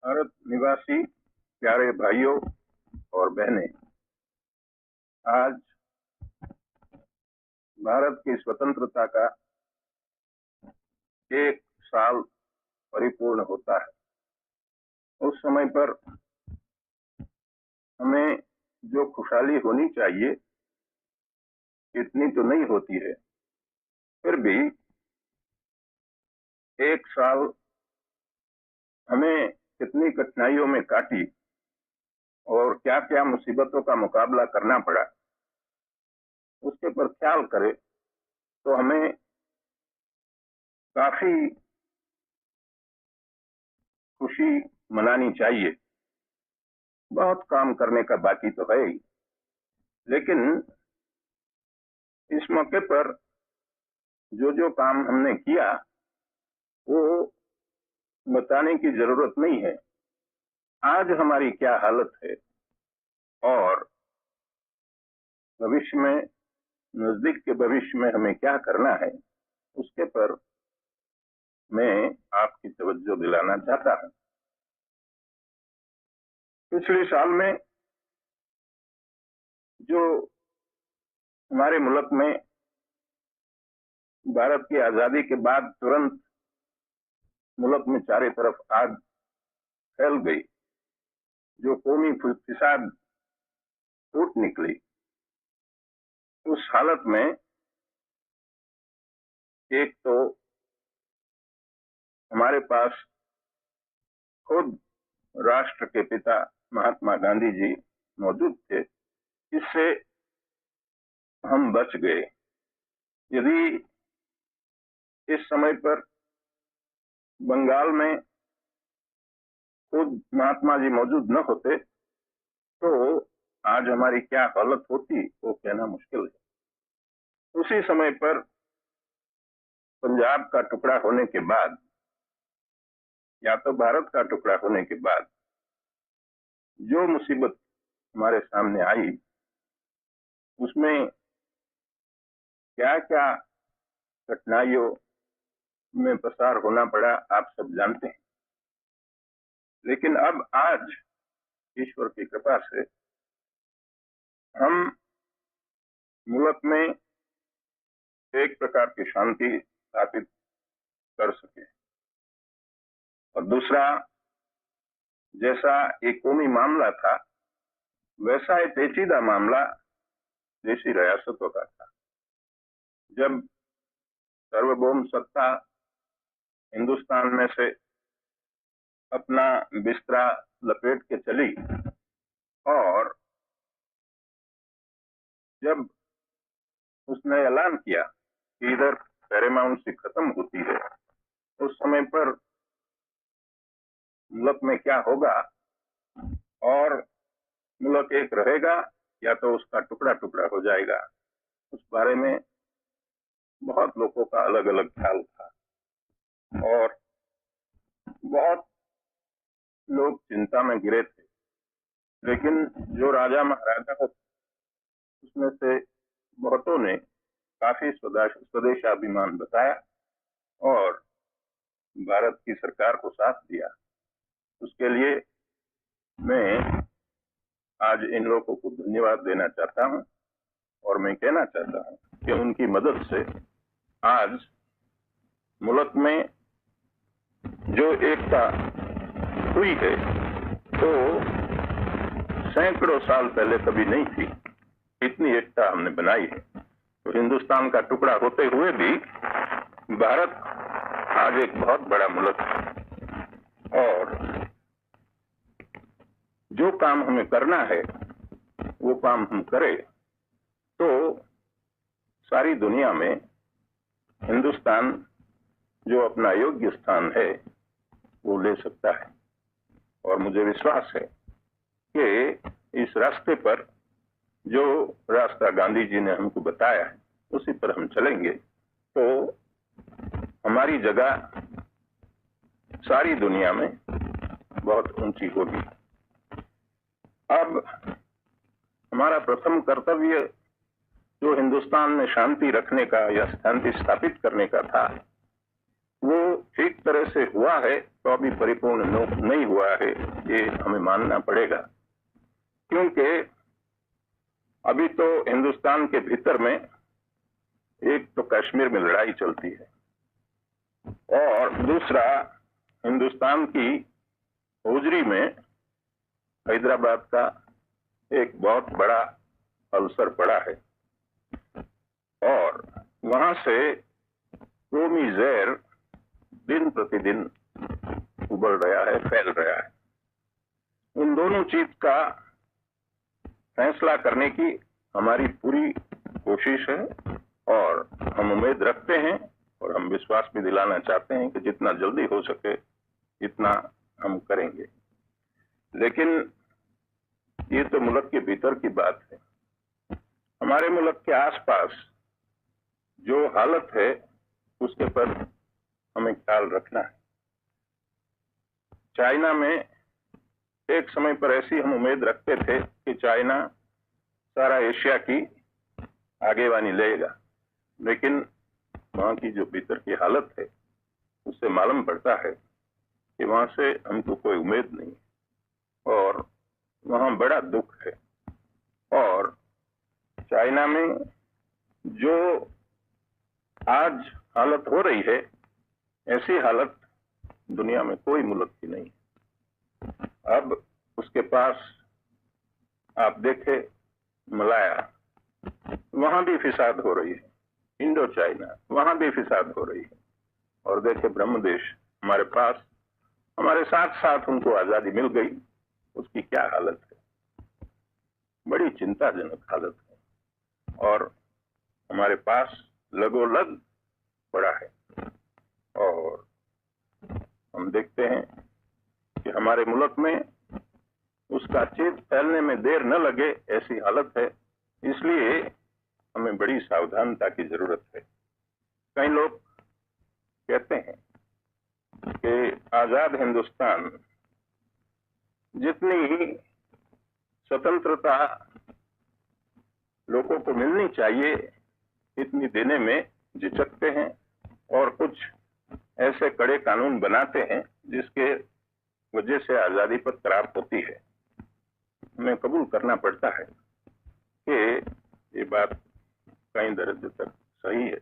भारत निवासी प्यारे भाइयों और बहनें, आज भारत की स्वतंत्रता का 1 साल परिपूर्ण होता है। उस समय पर हमें जो खुशहाली होनी चाहिए इतनी तो नहीं होती है, फिर भी 1 साल हमें कितनी कठिनाइयों में काटी और क्या क्या मुसीबतों का मुकाबला करना पड़ा, उसके पर ख्याल करें तो हमें काफी खुशी मनानी चाहिए। बहुत काम करने का बाकी तो है ही, लेकिन इस मौके पर जो जो काम हमने किया वो बताने की जरूरत नहीं है। आज हमारी क्या हालत है और भविष्य में, नजदीक के भविष्य में हमें क्या करना है, उसके पर मैं आपकी तवज्जो दिलाना चाहता हूं। पिछले साल में जो हमारे मुल्क में भारत की आजादी के बाद तुरंत मुल्क में चारों तरफ आग फैल गई, जो कौमी फिसाद फूट निकली, उस हालत में एक तो हमारे पास खुद राष्ट्र के पिता महात्मा गांधी जी मौजूद थे, इससे हम बच गए। यदि इस समय पर बंगाल में खुद महात्मा जी मौजूद न होते तो आज हमारी क्या हालत होती वो कहना मुश्किल है। उसी समय पर पंजाब का टुकड़ा होने के बाद या तो भारत का टुकड़ा होने के बाद जो मुसीबत हमारे सामने आई, उसमें क्या क्या कठिनाइयों में पसार होना पड़ा आप सब जानते हैं। लेकिन अब आज ईश्वर की कृपा से हम मुल्क में एक प्रकार की शांति स्थापित कर सके, और दूसरा, जैसा एक कौमी मामला था वैसा एक पेचीदा मामला देशी रियासतों का था। जब सार्वभौम सत्ता हिंदुस्तान में से अपना बिस्तरा लपेट के चली और जब उसने ऐलान किया कि इधर पैरामाउंसी खत्म होती है, उस समय पर मुल्क में क्या होगा और मुल्क एक रहेगा या तो उसका टुकड़ा टुकड़ा हो जाएगा, उस बारे में बहुत लोगों का अलग अलग ख्याल था और बहुत लोग चिंता में घिरे थे। लेकिन जो राजा महाराजा हो, उसमें से बहुतों ने काफी स्वदेशाभिमान बताया और भारत की सरकार को साथ दिया। उसके लिए मैं आज इन लोगों को धन्यवाद देना चाहता हूं और मैं कहना चाहता हूं कि उनकी मदद से आज मुल्क में जो एकता हुई है तो सैकड़ों साल पहले कभी नहीं थी। इतनी एकता हमने बनाई है। तो हिंदुस्तान का टुकड़ा होते हुए भी भारत आज एक बहुत बड़ा मुल्क है और जो काम हमें करना है वो काम हम करें तो सारी दुनिया में हिंदुस्तान जो अपना योग्य स्थान है वो ले सकता है। और मुझे विश्वास है कि इस रास्ते पर जो रास्ता गांधी जी ने हमको बताया है उसी पर हम चलेंगे तो हमारी जगह सारी दुनिया में बहुत ऊंची होगी। अब हमारा प्रथम कर्तव्य जो हिंदुस्तान में शांति रखने का या शांति स्थापित करने का था, वो ठीक तरह से हुआ है तो अभी परिपूर्ण नहीं हुआ है, ये हमें मानना पड़ेगा। क्योंकि अभी तो हिंदुस्तान के भीतर में एक तो कश्मीर में लड़ाई चलती है और दूसरा हिंदुस्तान की होजरी में हैदराबाद का एक बहुत बड़ा अवसर पड़ा है और वहां से रोमी जहर दिन प्रतिदिन उबल रहा है, फैल रहा है। उन दोनों चीज का फैसला करने की हमारी पूरी कोशिश है और हम उम्मीद रखते हैं और हम विश्वास भी दिलाना चाहते हैं कि जितना जल्दी हो सके इतना हम करेंगे। लेकिन ये तो मुल्क के भीतर की बात है। हमारे मुल्क के आसपास जो हालत है उसके पर हमें ख्याल रखना है। चाइना में एक समय पर ऐसी हम उम्मीद रखते थे कि चाइना सारा एशिया की आगेवानी लेगा, लेकिन वहां की जो भीतर की हालत है उससे मालूम पड़ता है कि वहां से हमको कोई उम्मीद नहीं और वहां बड़ा दुख है। और चाइना में जो आज हालत हो रही है, ऐसी हालत दुनिया में कोई मुल्क की नहीं है। अब उसके पास आप देखें मलाया, वहां भी फिसाद हो रही है, इंडो चाइना वहां भी फिसाद हो रही है, और देखे ब्रह्मदेश हमारे पास, हमारे साथ साथ उनको आजादी मिल गई, उसकी क्या हालत है, बड़ी चिंताजनक हालत है। और हमारे पास लगोलग पड़ा है और हम देखते हैं कि हमारे मुल्क में उसका चेत फैलने में देर न लगे, ऐसी हालत है। इसलिए हमें बड़ी सावधानता की जरूरत है। कई लोग कहते हैं कि आजाद हिंदुस्तान जितनी ही स्वतंत्रता लोगों को मिलनी चाहिए इतनी देने में झिझकते हैं और कुछ ऐसे कड़े कानून बनाते हैं जिसके वजह से आजादी पर खराब होती है। हमें कबूल करना पड़ता है कि ये बात कई दर्जे तक सही है।